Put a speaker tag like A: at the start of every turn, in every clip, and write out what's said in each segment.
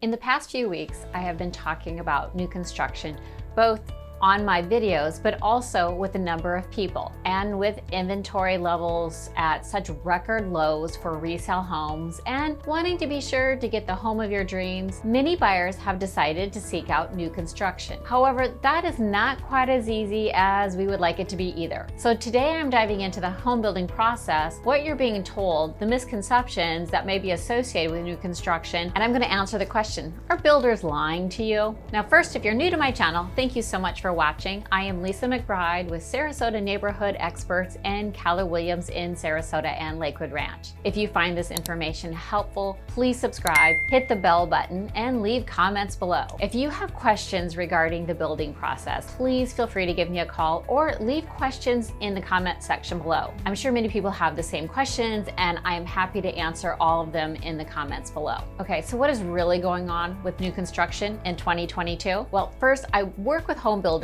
A: In the past few weeks, I have been talking about new construction, both on my videos, but also with a number of people. And with inventory levels at such record lows for resale homes and wanting to be sure to get the home of your dreams, many buyers have decided to seek out new construction. However, that is not quite as easy as we would like it to be either. So today I'm diving into the home building process, what you're being told, the misconceptions that may be associated with new construction, and I'm going to answer the question, are builders lying to you? Now first, if you're new to my channel, thank you so much for watching. I am Lisa McBride with Sarasota Neighborhood Experts and Keller Williams in Sarasota and Lakewood Ranch. If you find this information helpful, please subscribe, hit the bell button, and leave comments below. If you have questions regarding the building process, please feel free to give me a call or leave questions in the comment section below. I'm sure many people have the same questions and I am happy to answer all of them in the comments below. Okay, so what is really going on with new construction in 2022? Well, first, I work with home builders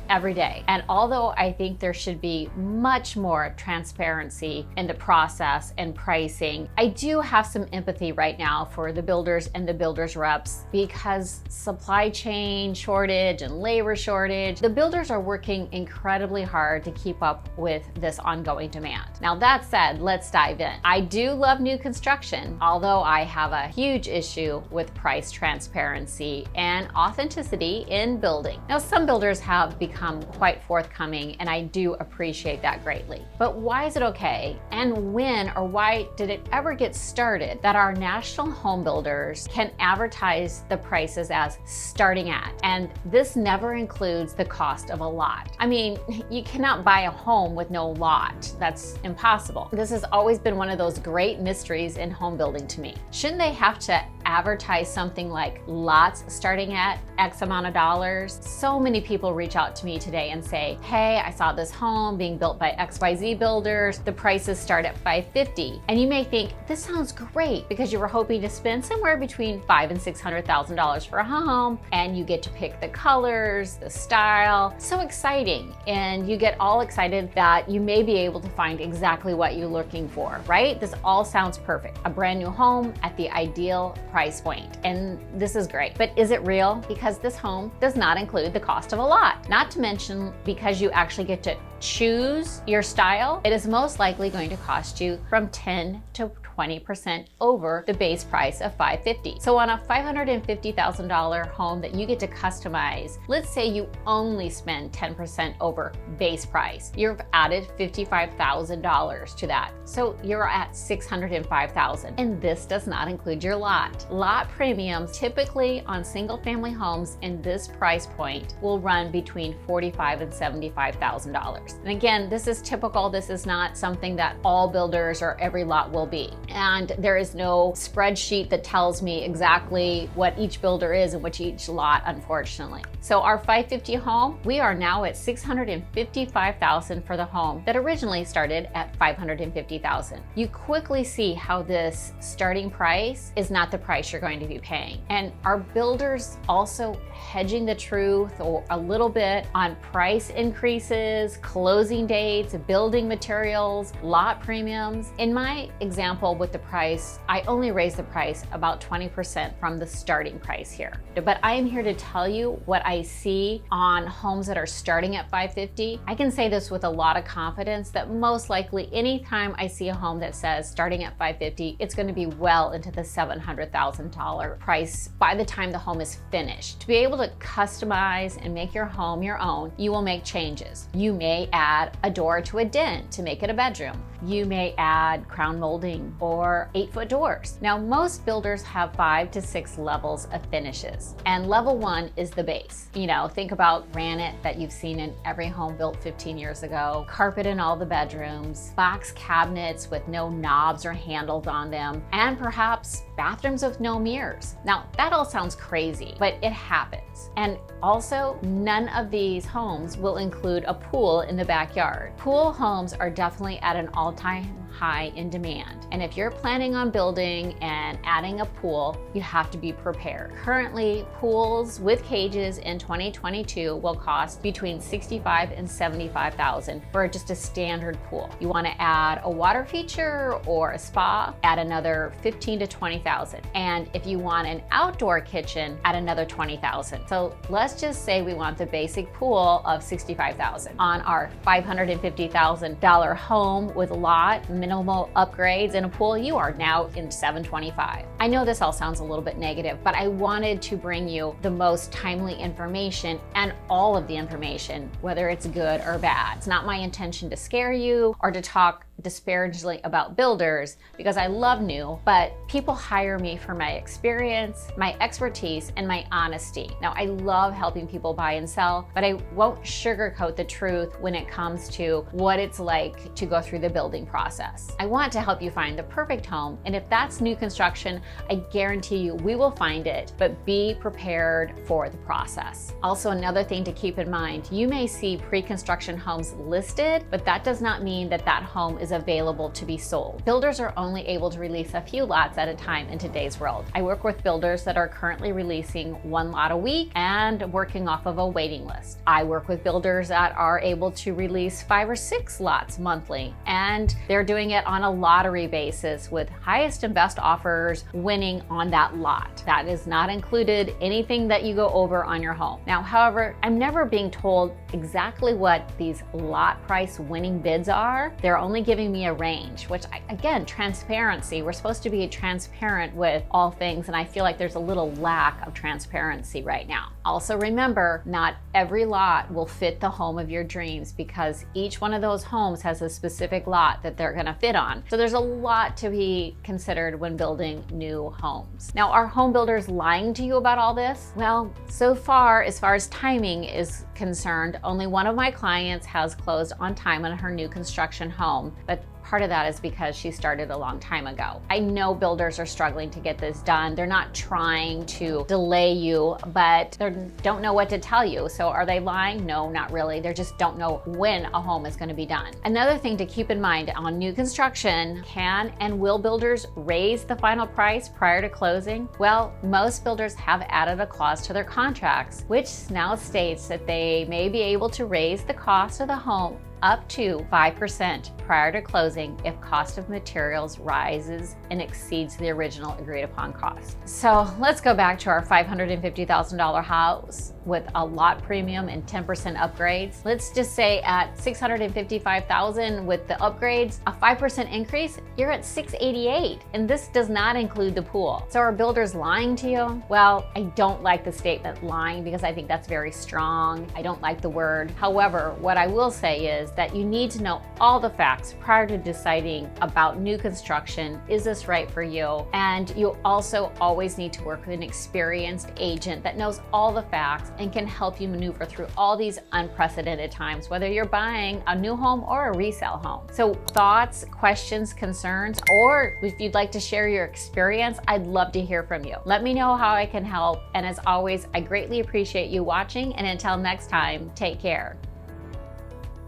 A: every day. And although I think there should be much more transparency in the process and pricing, I do have some empathy right now for the builders and the builders reps because supply chain shortage and labor shortage, the builders are working incredibly hard to keep up with this ongoing demand. Now that said, let's dive in. I do love new construction, although I have a huge issue with price transparency and authenticity in building. Now some builders have become quite forthcoming and I do appreciate that greatly. But why is it okay? And when or why did it ever get started that our national home builders can advertise the prices as starting at? And this never includes the cost of a lot. I mean, you cannot buy a home with no lot. That's impossible. This has always been one of those great mysteries in home building to me. Shouldn't they have to advertise something like lots starting at X amount of dollars? So many people reach out to me today and say, hey, I saw this home being built by XYZ builders. The prices start at $550,000. And you may think, this sounds great because you were hoping to spend somewhere between $500,000 and $600,000 for a home, and you get to pick the colors, the style. So exciting. And you get all excited that you may be able to find exactly what you're looking for, right? This all sounds perfect. A brand new home at the ideal price point. And this is great. But is it real? Because this home does not include the cost of a lot. Not to mention, because you actually get to choose your style, it is most likely going to cost you from 10 to 20% over the base price of $550,000. So on a $550,000 home that you get to customize, let's say you only spend 10% over base price. You've added $55,000 to that. So you're at $605,000. And this does not include your lot. Lot premiums typically on single family homes in this price point will run between $45,000 and $75,000. And again, this is typical. This is not something that all builders or every lot will be. And there is no spreadsheet that tells me exactly what each builder is and which each lot, unfortunately. So our 550 home, we are now at $655,000 for the home that originally started at $550,000. You quickly see how this starting price is not the price you're going to be paying. And are builders also hedging the truth or a little bit on price increases, closing dates, building materials, lot premiums? In my example with the price, I only raised the price about 20% from the starting price here. But I am here to tell you what I see on homes that are starting at $550,000. I can say this with a lot of confidence that most likely anytime I see a home that says starting at $550,000, it's going to be well into the $700,000 price by the time the home is finished. To be able to customize and make your home your own, you will make changes. You may add a door to a den to make it a bedroom. You may add crown molding or 8-foot doors. Now, most builders have 5 to 6 levels of finishes, and level 1 is the base. You know, think about granite that you've seen in every home built 15 years ago, carpet in all the bedrooms, box cabinets with no knobs or handles on them, and perhaps bathrooms with no mirrors. Now, that all sounds crazy, but it happens. And also, none of these homes will include a pool in the backyard. Pool homes are definitely at an all-time high in demand. And if you're planning on building and adding a pool, you have to be prepared. Currently, pools with cages in 2022 will cost between $65,000 and $75,000 for just a standard pool. You want to add a water feature or a spa, add another $15,000 to $20,000. $20,000. And if you want an outdoor kitchen, at another $20,000. So let's just say we want the basic pool of $65,000. On our $550,000 home with a lot, minimal upgrades and a pool, you are now in $725,000. I know this all sounds a little bit negative, but I wanted to bring you the most timely information and all of the information, whether it's good or bad. It's not my intention to scare you or to talk disparagingly about builders, because I love new, but people hire me for my experience, my expertise, and my honesty. Now, I love helping people buy and sell, but I won't sugarcoat the truth when it comes to what it's like to go through the building process. I want to help you find the perfect home, and if that's new construction, I guarantee you we will find it, but be prepared for the process. Also, another thing to keep in mind, you may see pre-construction homes listed, but that does not mean that that home is available to be sold. Builders are only able to release a few lots at a time in today's world. I work with builders that are currently releasing 1 lot a week and working off of a waiting list. I work with builders that are able to release 5 or 6 lots monthly, and they're doing it on a lottery basis with highest and best offers winning on that lot. That is not included anything that you go over on your home. Now, however, I'm never being told exactly what these lot price winning bids are. They're only giving me a range, which again, transparency. We're supposed to be transparent with all things, and I feel like there's a little lack of transparency right now. Also remember, not every lot will fit the home of your dreams, because each one of those homes has a specific lot that they're gonna fit on. So there's a lot to be considered when building new homes. Now, are home builders lying to you about all this? Well, so far as timing is concerned, only one of my clients has closed on time on her new construction home, but part of that is because she started a long time ago. I know builders are struggling to get this done. They're not trying to delay you, but they don't know what to tell you. So are they lying? No, not really. They just don't know when a home is going to be done. Another thing to keep in mind on new construction, can and will builders raise the final price prior to closing? Well, most builders have added a clause to their contracts, which now states that they may be able to raise the cost of the home up to 5% prior to closing if cost of materials rises and exceeds the original agreed upon cost. So let's go back to our $550,000 house with a lot premium and 10% upgrades. Let's just say at $655,000 with the upgrades, a 5% increase, you're at $688,000, and this does not include the pool. So are builders lying to you? Well, I don't like the statement lying, because I think that's very strong. I don't like the word. However, what I will say is that you need to know all the facts prior to deciding about new construction. Is this right for you? And you also always need to work with an experienced agent that knows all the facts and can help you maneuver through all these unprecedented times, whether you're buying a new home or a resale home. So thoughts, questions, concerns, or if you'd like to share your experience, I'd love to hear from you. Let me know how I can help. And as always, I greatly appreciate you watching. And until next time, take care.